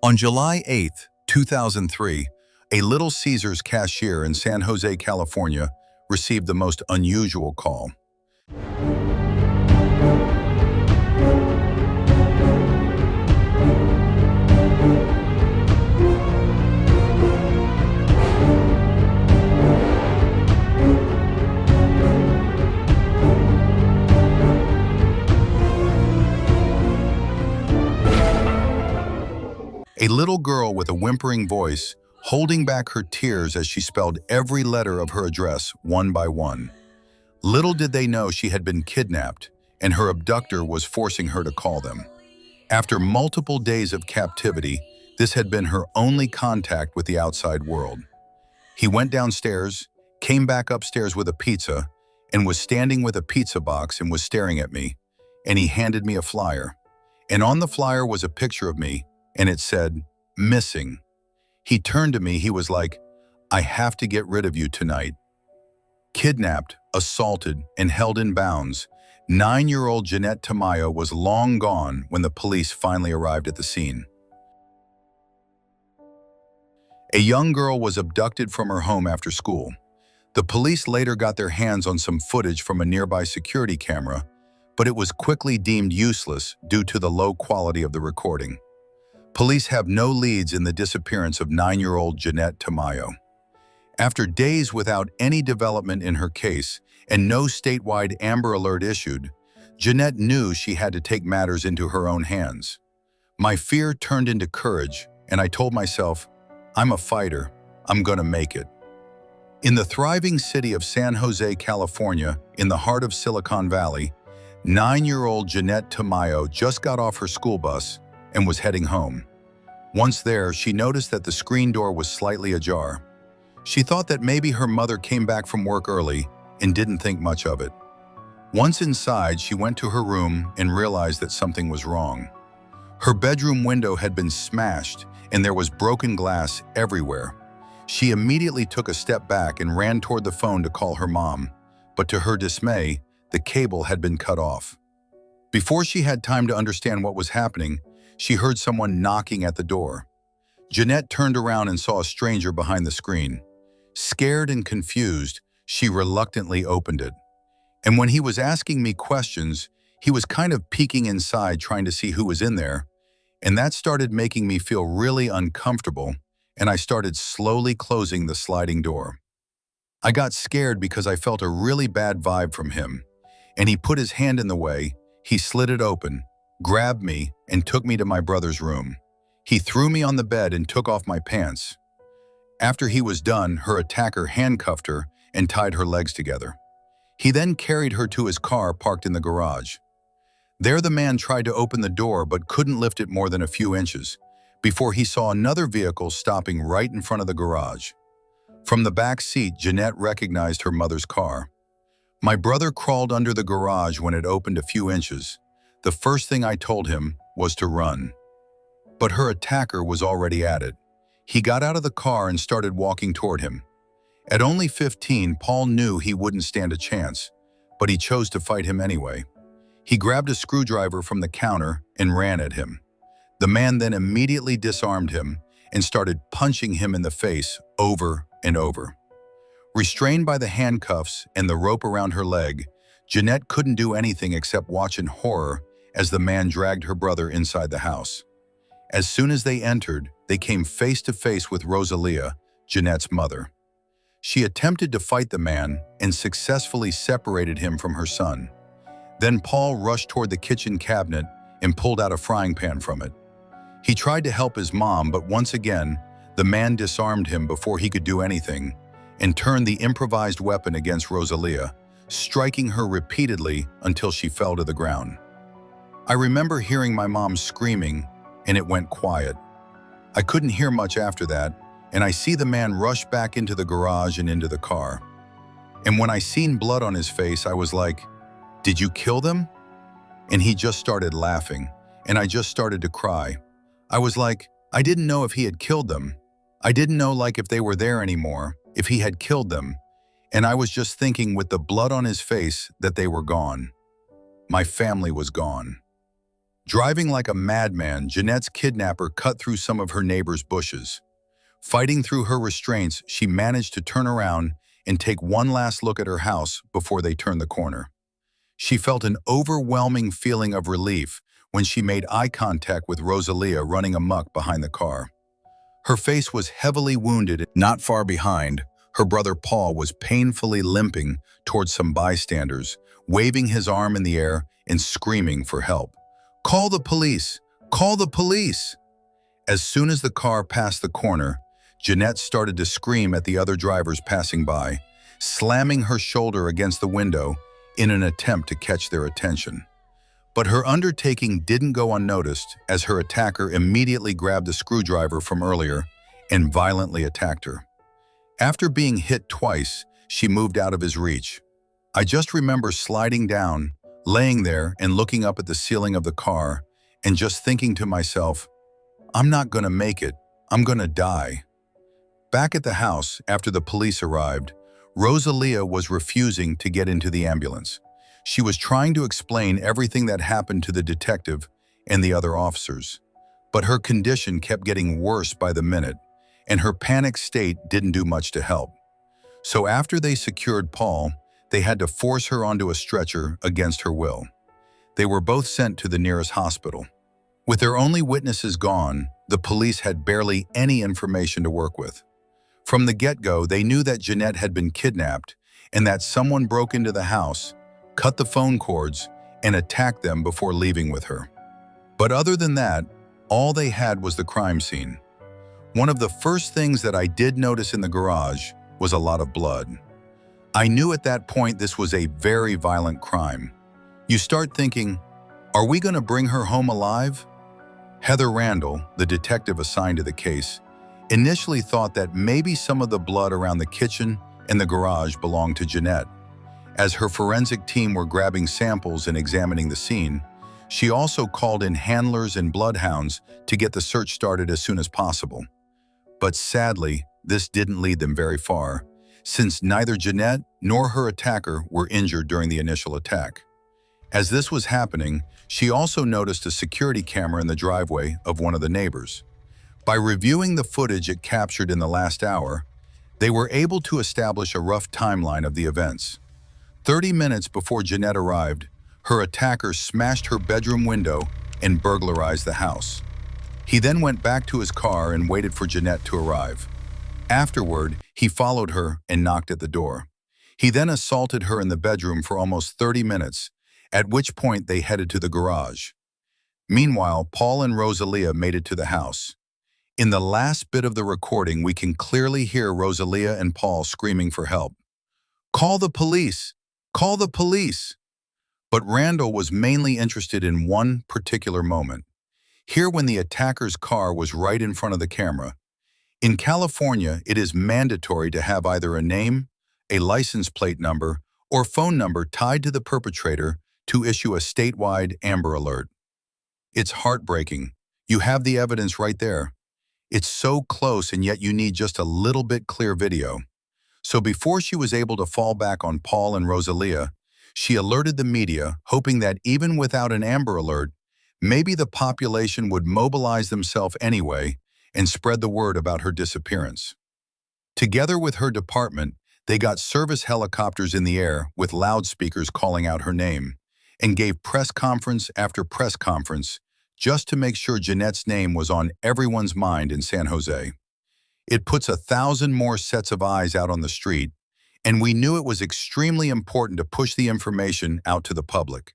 On July 8, 2003, a Little Caesars cashier in San Jose, California, received the most unusual call. A little girl with a whimpering voice, holding back her tears as she spelled every letter of her address one by one. Little did they know she had been kidnapped, and her abductor was forcing her to call them. After multiple days of captivity, this had been her only contact with the outside world. He went downstairs, came back upstairs with a pizza, and was standing with a pizza box and was staring at me, and he handed me a flyer. And on the flyer was a picture of me, and it said, "Missing." He turned to me, he was like, "I have to get rid of you tonight." Kidnapped, assaulted, and held in bounds, 9-year-old Jeannette Tamayo was long gone when the police finally arrived at the scene. A young girl was abducted from her home after school. The police later got their hands on some footage from a nearby security camera, but it was quickly deemed useless due to the low quality of the recording. Police have no leads in the disappearance of 9-year-old Jeannette Tamayo. After days without any development in her case and no statewide Amber Alert issued, Jeannette knew she had to take matters into her own hands. My fear turned into courage, and I told myself, I'm a fighter, I'm gonna make it. In the thriving city of San Jose, California, in the heart of Silicon Valley, 9-year-old Jeannette Tamayo just got off her school bus and was heading home. Once there, she noticed that the screen door was slightly ajar. She thought that maybe her mother came back from work early and didn't think much of it. Once inside, she went to her room and realized that something was wrong. Her bedroom window had been smashed and there was broken glass everywhere. She immediately took a step back and ran toward the phone to call her mom, but to her dismay, the cable had been cut off. Before she had time to understand what was happening, she heard someone knocking at the door. Jeannette turned around and saw a stranger behind the screen. Scared and confused, she reluctantly opened it. And when he was asking me questions, he was kind of peeking inside trying to see who was in there, and that started making me feel really uncomfortable, and I started slowly closing the sliding door. I got scared because I felt a really bad vibe from him, and he put his hand in the way, he slid it open, grabbed me, and took me to my brother's room. He threw me on the bed and took off my pants. After he was done, her attacker handcuffed her and tied her legs together. He then carried her to his car parked in the garage. There the man tried to open the door but couldn't lift it more than a few inches before he saw another vehicle stopping right in front of the garage. From the back seat, Jeannette recognized her mother's car. My brother crawled under the garage when it opened a few inches. The first thing I told him was to run. But her attacker was already at it. He got out of the car and started walking toward him. At only 15, Paul knew he wouldn't stand a chance, but he chose to fight him anyway. He grabbed a screwdriver from the counter and ran at him. The man then immediately disarmed him and started punching him in the face over and over. Restrained by the handcuffs and the rope around her leg, Jeannette couldn't do anything except watch in horror as the man dragged her brother inside the house. As soon as they entered, they came face to face with Rosalia, Jeannette's mother. She attempted to fight the man and successfully separated him from her son. Then Paul rushed toward the kitchen cabinet and pulled out a frying pan from it. He tried to help his mom, but once again, the man disarmed him before he could do anything and turned the improvised weapon against Rosalia, striking her repeatedly until she fell to the ground. I remember hearing my mom screaming, and it went quiet. I couldn't hear much after that, and I see the man rush back into the garage and into the car. And when I seen blood on his face, I was like, "Did you kill them?" And he just started laughing, and I just started to cry. I was like, I didn't know if he had killed them. I didn't know like if they were there anymore, if he had killed them. And I was just thinking with the blood on his face that they were gone. My family was gone. Driving like a madman, Jeanette's kidnapper cut through some of her neighbor's bushes. Fighting through her restraints, she managed to turn around and take one last look at her house before they turned the corner. She felt an overwhelming feeling of relief when she made eye contact with Rosalia running amok behind the car. Her face was heavily wounded. Not far behind, her brother Paul was painfully limping towards some bystanders, waving his arm in the air and screaming for help. "Call the police! Call the police!" As soon as the car passed the corner, Jeanette started to scream at the other drivers passing by, slamming her shoulder against the window in an attempt to catch their attention. But her undertaking didn't go unnoticed, as her attacker immediately grabbed the screwdriver from earlier and violently attacked her. After being hit twice, she moved out of his reach. I just remember sliding down, laying there and looking up at the ceiling of the car and just thinking to myself, "I'm not gonna make it. I'm gonna die." Back at the house, after the police arrived, Rosalia was refusing to get into the ambulance. She was trying to explain everything that happened to the detective and the other officers. But her condition kept getting worse by the minute, and her panic state didn't do much to help. So after they secured Paul, they had to force her onto a stretcher against her will. They were both sent to the nearest hospital. With their only witnesses gone, the police had barely any information to work with. From the get-go, they knew that Jeanette had been kidnapped and that someone broke into the house, cut the phone cords, and attacked them before leaving with her. But other than that, all they had was the crime scene. One of the first things that I did notice in the garage was a lot of blood. I knew at that point this was a very violent crime. You start thinking, are we going to bring her home alive? Heather Randall, the detective assigned to the case, initially thought that maybe some of the blood around the kitchen and the garage belonged to Jeanette. As her forensic team were grabbing samples and examining the scene, she also called in handlers and bloodhounds to get the search started as soon as possible. But sadly, this didn't lead them very far, since neither Jeanette nor her attacker were injured during the initial attack. As this was happening, she also noticed a security camera in the driveway of one of the neighbors. By reviewing the footage it captured in the last hour, they were able to establish a rough timeline of the events. 30 minutes before Jeanette arrived, her attacker smashed her bedroom window and burglarized the house. He then went back to his car and waited for Jeanette to arrive. Afterward, he followed her and knocked at the door. He then assaulted her in the bedroom for almost 30 minutes, at which point they headed to the garage. Meanwhile, Paul and Rosalia made it to the house. In the last bit of the recording, we can clearly hear Rosalia and Paul screaming for help. "Call the police! Call the police!" But Randall was mainly interested in one particular moment. Here, when the attacker's car was right in front of the camera. In California, it is mandatory to have either a name, a license plate number, or phone number tied to the perpetrator to issue a statewide Amber Alert. It's heartbreaking. You have the evidence right there. It's so close, and yet you need just a little bit clear video. So before she was able to fall back on Paul and Rosalia, she alerted the media, hoping that even without an Amber Alert, maybe the population would mobilize themselves anyway and spread the word about her disappearance. Together with her department, they got service helicopters in the air with loudspeakers calling out her name, and gave press conference after press conference just to make sure Jeanette's name was on everyone's mind in San Jose. It puts 1,000 more sets of eyes out on the street, and we knew it was extremely important to push the information out to the public.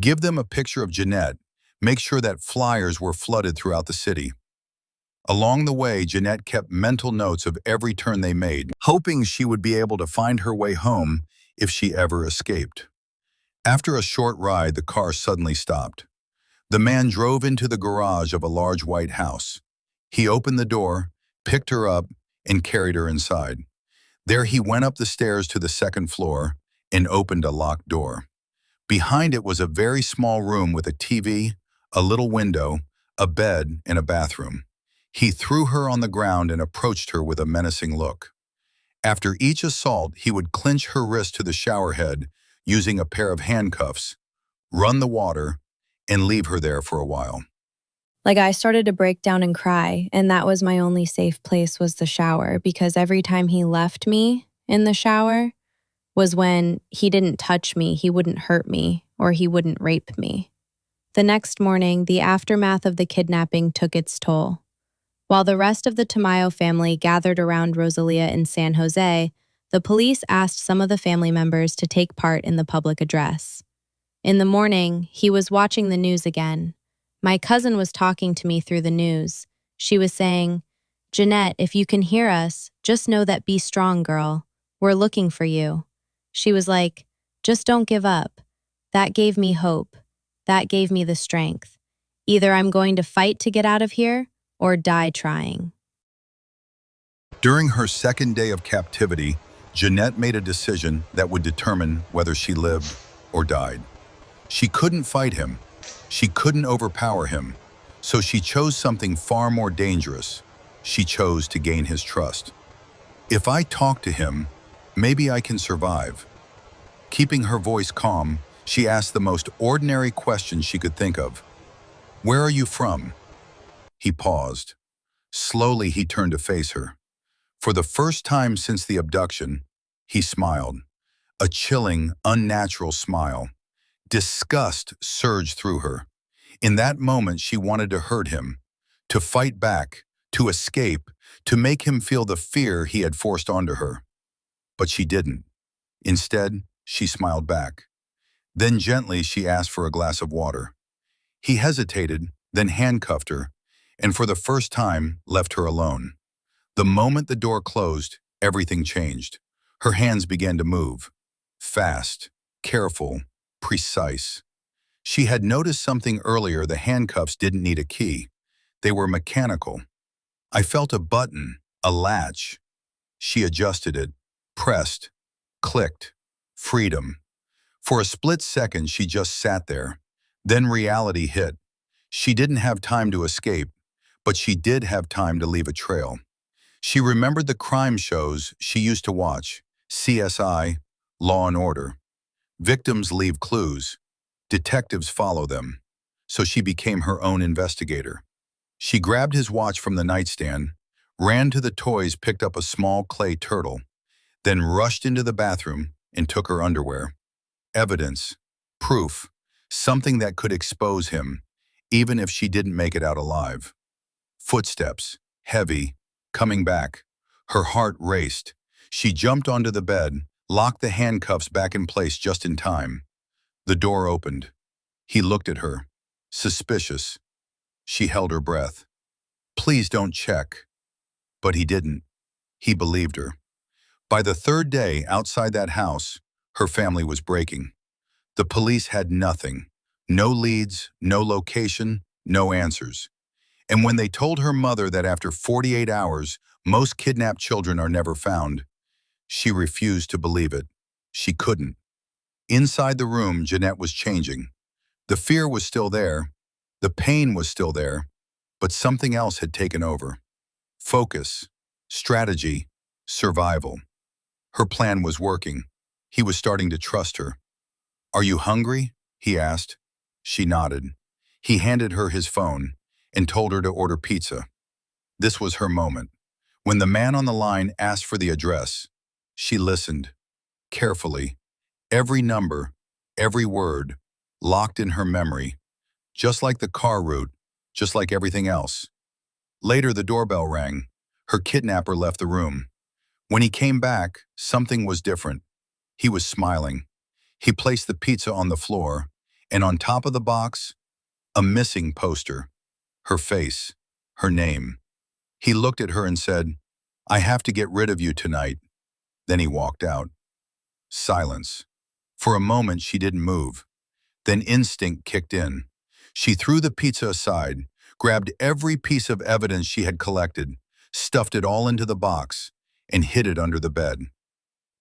Give them a picture of Jeanette, make sure that flyers were flooded throughout the city. Along the way, Jeanette kept mental notes of every turn they made, hoping she would be able to find her way home if she ever escaped. After a short ride, the car suddenly stopped. The man drove into the garage of a large white house. He opened the door, picked her up, and carried her inside. There he went up the stairs to the second floor and opened a locked door. Behind it was a very small room with a TV, a little window, a bed, and a bathroom. He threw her on the ground and approached her with a menacing look. After each assault, he would clinch her wrist to the shower head using a pair of handcuffs, run the water, and leave her there for a while. Like, I started to break down and cry, and that was my only safe place was the shower, because every time he left me in the shower was when he didn't touch me, he wouldn't hurt me, or he wouldn't rape me. The next morning, the aftermath of the kidnapping took its toll. While the rest of the Tamayo family gathered around Rosalia in San Jose, the police asked some of the family members to take part in the public address. In the morning, he was watching the news again. My cousin was talking to me through the news. She was saying, "Jeanette, if you can hear us, just know that be strong, girl. We're looking for you." She was like, "Just don't give up." That gave me hope. That gave me the strength. Either I'm going to fight to get out of here or die trying. During her second day of captivity, Jeanette made a decision that would determine whether she lived or died. She couldn't fight him. She couldn't overpower him. So she chose something far more dangerous. She chose to gain his trust. If I talk to him, maybe I can survive. Keeping her voice calm, she asked the most ordinary question she could think of. "Where are you from?" He paused. Slowly, he turned to face her. For the first time since the abduction, he smiled. A chilling, unnatural smile. Disgust surged through her. In that moment, she wanted to hurt him, to fight back, to escape, to make him feel the fear he had forced onto her. But she didn't. Instead, she smiled back. Then gently, she asked for a glass of water. He hesitated, then handcuffed her, and for the first time, left her alone. The moment the door closed, everything changed. Her hands began to move. Fast, careful, precise. She had noticed something earlier. The handcuffs didn't need a key. They were mechanical. I felt a button, a latch. She adjusted it, pressed, clicked. Freedom. For a split second, she just sat there. Then reality hit. She didn't have time to escape, but she did have time to leave a trail. She remembered the crime shows she used to watch, CSI, Law and Order. Victims leave clues. Detectives follow them. So she became her own investigator. She grabbed his watch from the nightstand, ran to the toys, picked up a small clay turtle, then rushed into the bathroom and took her underwear. Evidence, proof, something that could expose him, even if she didn't make it out alive. Footsteps, heavy, coming back. Her heart raced. She jumped onto the bed, locked the handcuffs back in place just in time. The door opened. He looked at her, suspicious. She held her breath. "Please don't check." But he didn't. He believed her. By the third day outside that house, her family was breaking. The police had nothing. No leads, no location, no answers. And when they told her mother that after 48 hours, most kidnapped children are never found, she refused to believe it. She couldn't. Inside the room, Jeanette was changing. The fear was still there. The pain was still there. But something else had taken over. Focus, strategy, survival. Her plan was working. He was starting to trust her. "Are you hungry?" he asked. She nodded. He handed her his phone and told her to order pizza. This was her moment. When the man on the line asked for the address, she listened, carefully. Every number, every word, locked in her memory, just like the car route, just like everything else. Later, the doorbell rang. Her kidnapper left the room. When he came back, something was different. He was smiling. He placed the pizza on the floor, and on top of the box, a missing poster. Her face, her name. He looked at her and said, "I have to get rid of you tonight." Then he walked out. Silence. For a moment, she didn't move. Then instinct kicked in. She threw the pizza aside, grabbed every piece of evidence she had collected, stuffed it all into the box, and hid it under the bed.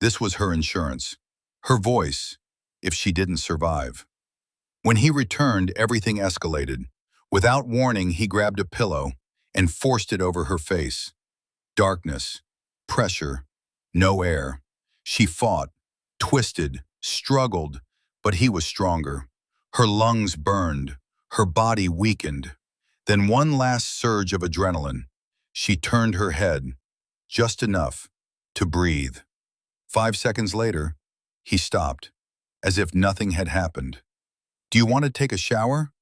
This was her insurance. Her voice, if she didn't survive. When he returned, everything escalated. Without warning, he grabbed a pillow and forced it over her face. Darkness, pressure, no air. She fought, twisted, struggled, but he was stronger. Her lungs burned, Her body weakened. Then one last surge of adrenaline. She turned her head, just enough to breathe. 5 seconds later, he stopped, as if nothing had happened. "Do you want to take a shower?"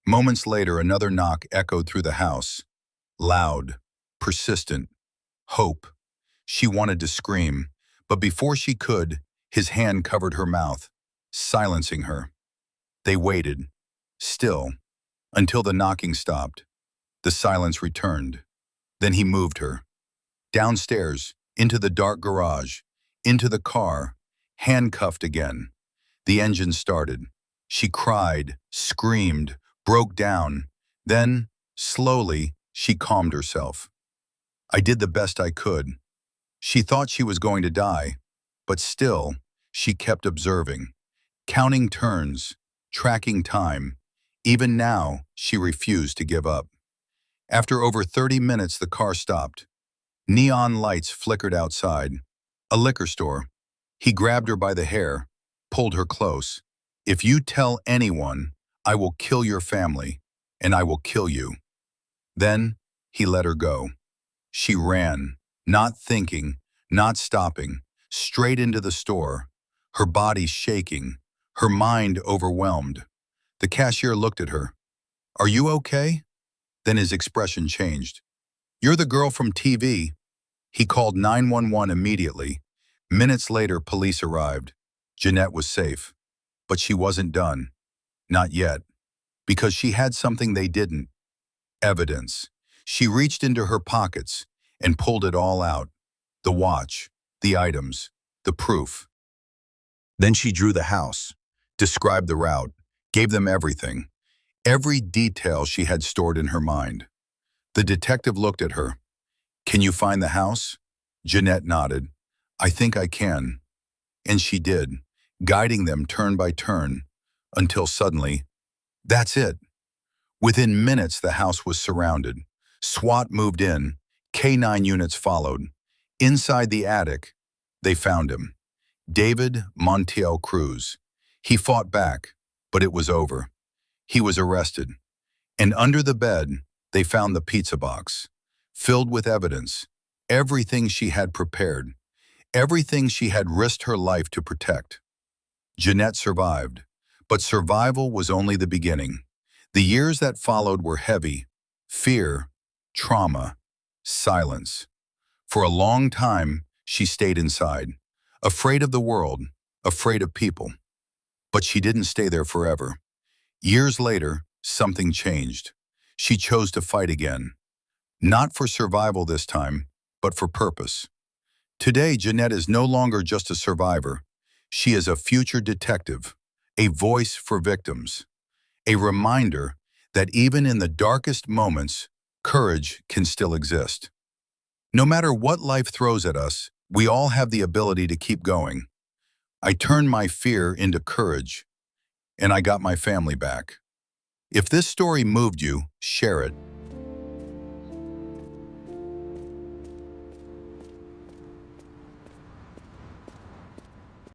Moments later, another knock echoed through the house. Loud, persistent, hope. She wanted to scream, but before she could, his hand covered her mouth, silencing her. They waited, still, until the knocking stopped. The silence returned. Then he moved her. Downstairs, into the dark garage, into the car, handcuffed again. The engine started. She cried, screamed, broke down. Then, slowly, she calmed herself. "I did the best I could." She thought she was going to die, but still, she kept observing, counting turns, tracking time. Even now, she refused to give up. After over 30 minutes, the car stopped. Neon lights flickered outside. A liquor store. He grabbed her by the hair, pulled her close. "If you tell anyone, I will kill your family, and I will kill you." Then, he let her go. She ran, not thinking, not stopping, straight into the store, her body shaking, her mind overwhelmed. The cashier looked at her. "Are you okay?" Then his expression changed. "You're the girl from TV." He called 911 immediately. Minutes later, police arrived. Jeanette was safe. But she wasn't done. Not yet. Because she had something they didn't. Evidence. She reached into her pockets and pulled it all out. The watch, the items, the proof. Then she drew the house, described the route, gave them everything. Every detail she had stored in her mind. The detective looked at her. "Can you find the house?" Jeanette nodded. "I think I can." And she did, guiding them turn by turn, until suddenly, that's it. Within minutes, the house was surrounded. SWAT moved in, K9 units followed. Inside the attic, they found him. David Montiel Cruz. He fought back, but it was over. He was arrested. And under the bed, they found the pizza box, filled with evidence, everything she had prepared, everything she had risked her life to protect. Jeanette survived, but survival was only the beginning. The years that followed were heavy: fear, trauma, silence. For a long time, she stayed inside, afraid of the world, afraid of people. But she didn't stay there forever. Years later, something changed. She chose to fight again. Not for survival this time, but for purpose. Today, Jeanette is no longer just a survivor. She is a future detective, a voice for victims, a reminder that even in the darkest moments, courage can still exist. No matter what life throws at us, we all have the ability to keep going. I turned my fear into courage, and I got my family back. If this story moved you, share it.